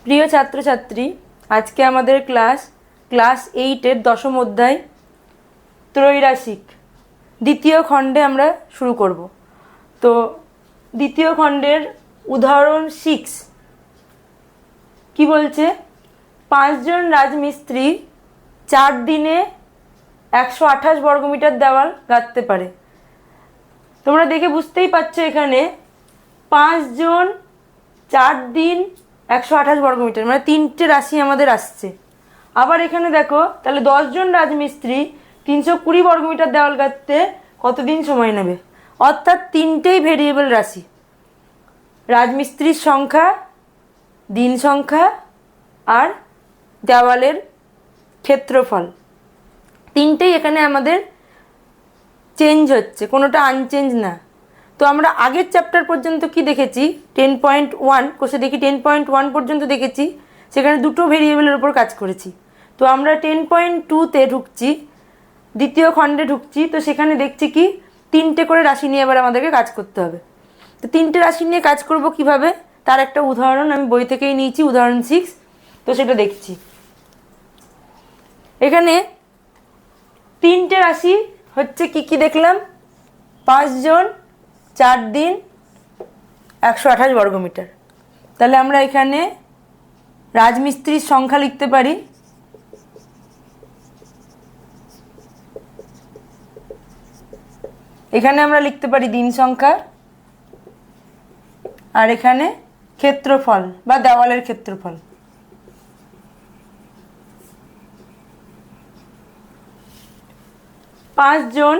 প্রিয় ছাত্রছাত্রী, আজকে আমাদের ক্লাস 8-এর দশম অধ্যায় ত্রৈরাশিক দ্বিতীয় খণ্ডে আমরা শুরু করব। তো দ্বিতীয় খণ্ডের উদাহরণ 6 কি বলছে? 5 জন রাজমিস্ত্রি 4 দিনে 128 বর্গমিটার দেওয়াল গাঁথতে পারে। তোমরা দেখে বুঝতেই পারছো এখানে 5 জন 4 দিন 128 বর্গমিটার, মানে 3টে রাশি আমাদের আসছে। আবার এখানে দেখো, তাহলে 10 জন রাজমিস্ত্রি 320 বর্গমিটার দেওয়াল গাঁথতে কতদিন সময় নেবে? অর্থাৎ 3টেই ভেরিয়েবল রাশি, রাজমিস্ত্রির সংখ্যা, দিন সংখ্যা আর দেওয়ালের ক্ষেত্রফল, 3টেই এখানে আমাদের চেঞ্জ হচ্ছে, কোনোটা আনচেঞ্জ না। তো আমরা আগের চ্যাপ্টার পর্যন্ত কি দেখেছি? 10.1 কোষে দেখি 10.1 পর্যন্ত দেখেছি, সেখানে দুটো ভেরিয়েবলের উপর কাজ করেছি। তো আমরা 10.2-তে ঢুকছি, দ্বিতীয় খণ্ডে ঢুকছি। তো সেখানে দেখছি কি 3টে করে রাশি নিয়ে এবার আমাদেরকে কাজ করতে হবে। তো 3টে রাশি নিয়ে কাজ করব কিভাবে, তার একটা উদাহরণ আমি বই থেকেই নিয়েছি, উদাহরণ 6। তো সেটা দেখছি। এখানে 3টে রাশি হচ্ছে কি কি দেখলাম? 5 জন 4 দিন 128 বর্গমিটার। তাহলে আমরা এখানে রাজমিস্ত্রির সংখ্যা লিখতে পারি। এখানে আমরা লিখতে পারি দিন সংখ্যা, আর এখানে ক্ষেত্রফল বা দেওয়ালের ক্ষেত্রফল। পাঁচ জন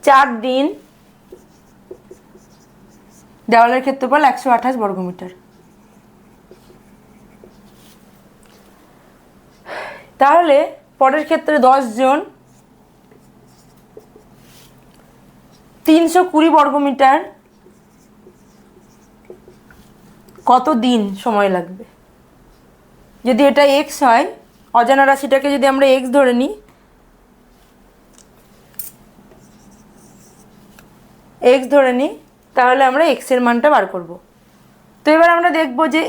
4 দিন দেওয়ালের ক্ষেত্রফল 128 বর্গমিটার। তাহলে পরের ক্ষেত্রে 10 জন 320 বর্গমিটার কত দিন সময় লাগবে? যদি এটা এক্স হয়, অজানা রাশিটাকে যদি আমরা এক্স ধরে নিই, তাহলে আমরা এক্সের মানটা বার করব। তো এবার আমরা দেখব যে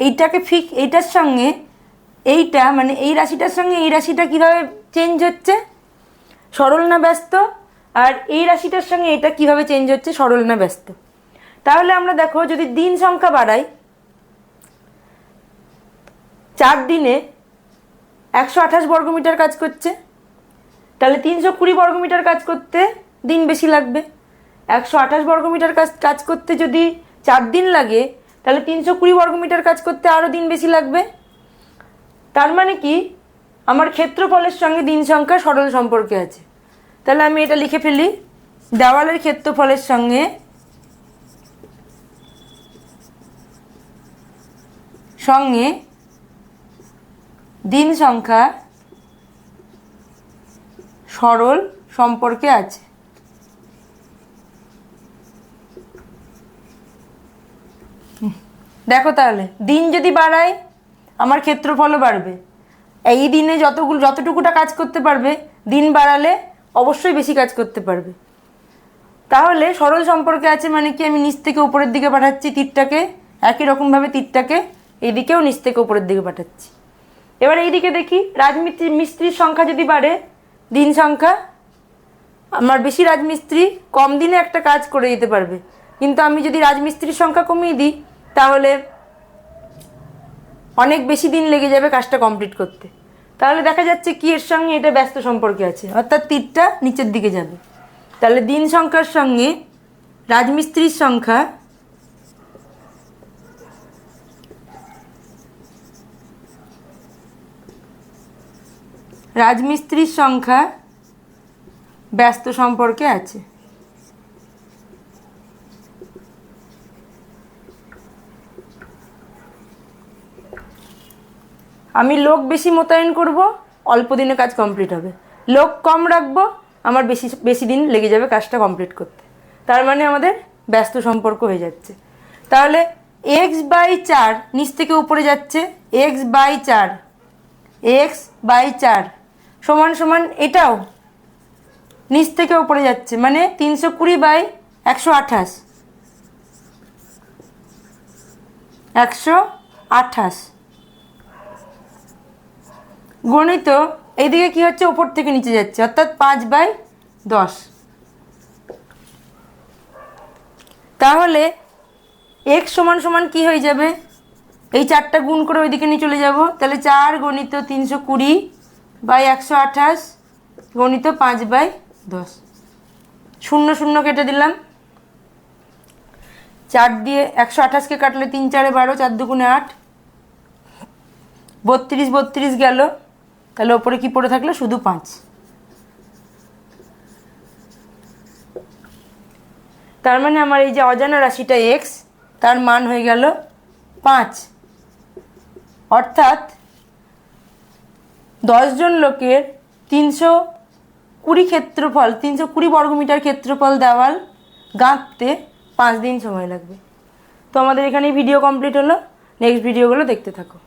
এইটাকে এইটার সঙ্গে এইটা, মানে এই রাশিটার সঙ্গে এই রাশিটা কীভাবে চেঞ্জ হচ্ছে, সরল না ব্যস্ত, আর এই রাশিটার সঙ্গে এটা কিভাবে চেঞ্জ হচ্ছে, সরল না ব্যস্ত। তাহলে আমরা দেখো, যদি দিন সংখ্যা বাড়াই, 4 দিনে 128 বর্গমিটার কাজ করছে, তাহলে 320 বর্গমিটার কাজ করতে দিন বেশি লাগবে। 128 বর্গমিটার কাজ করতে যদি 4 দিন লাগে, তাহলে 320 বর্গমিটার কাজ করতে আরও দিন বেশি লাগবে। তার মানে কি, আমার ক্ষেত্রফলের সঙ্গে দিন সংখ্যা সরল সম্পর্কে আছে। তাহলে আমি এটা লিখে ফেলি, দেওয়ালের ক্ষেত্রফলের সঙ্গে দিন সংখ্যা সরল সম্পর্কে আছে। দেখো, তাহলে দিন যদি বাড়ায় আমার ক্ষেত্রফলও বাড়বে। এই দিনে যতটুকুটা কাজ করতে পারবে, দিন বাড়ালে অবশ্যই বেশি কাজ করতে পারবে। তাহলে সরল সম্পর্কে আছে মানে কি, আমি নিচ থেকে উপরের দিকে পাঠাচ্ছি তীরটাকে, একই রকমভাবে তীরটাকে এইদিকেও নিচ থেকে উপরের দিকে পাঠাচ্ছি। এবার এইদিকে দেখি, রাজমিস্ত্রির সংখ্যা যদি বাড়ে, দিন সংখ্যা, আমার বেশি রাজমিস্ত্রি কম দিনে একটা কাজ করে দিতে পারবে। কিন্তু আমি যদি রাজমিস্ত্রির সংখ্যা কমিয়ে দিই, তাহলে অনেক বেশি দিন লেগে যাবে কাজটা কমপ্লিট করতে। তাহলে দেখা যাচ্ছে কি এর সঙ্গে এটা ব্যস্ত সম্পর্কে আছে, অর্থাৎ তীরটা নিচের দিকে যাবে। তাহলে দিন সংখ্যার সঙ্গে রাজমিস্ত্রির সংখ্যা ব্যস্ত সম্পর্কে আছে। আমি লোক বেশি মোতায়েন করব, অল্প দিনে কাজ কমপ্লিট হবে। লোক কম রাখবো, আমার বেশি দিন লেগে যাবে কাজটা কমপ্লিট করতে। তার মানে আমাদের ব্যস্ত সম্পর্ক হয়ে যাচ্ছে। তাহলে x/4 নিচ থেকে উপরে যাচ্ছে, x/4 সমান সমান এটাও নিচ থেকে উপরে যাচ্ছে, মানে 320/128। 128 গণিত এইদিকে কি হচ্ছে, ওপর থেকে নিচে যাচ্ছে, অর্থাৎ 5/10। তাহলে x সমান সমান কি হয়ে যাবে, এই 4টা গুণ করে ওইদিকে নিয়ে চলে যাব, তাহলে 4 গণিত 320/128 গণিত 5/10। 0 0 কেটে দিলাম, 4 দিয়ে 128কে কাটলে 3 4 12, 4 2 8, 32 32 গেল, তাহলে ওপরে কি পড়ে থাকলো, শুধু 5। তার মানে আমার এই যে অজানা রাশিটা x, তার মান হয়ে গেল 5। অর্থাৎ 10 জন লোকের 320 ক্ষেত্রফল, 320 বর্গমিটার ক্ষেত্রফল দেওয়াল গাঁথতে 5 দিন সময় লাগবে। তো আমাদের এখানে ভিডিও কমপ্লিট হলো, নেক্সট ভিডিওগুলো দেখতে থাকো।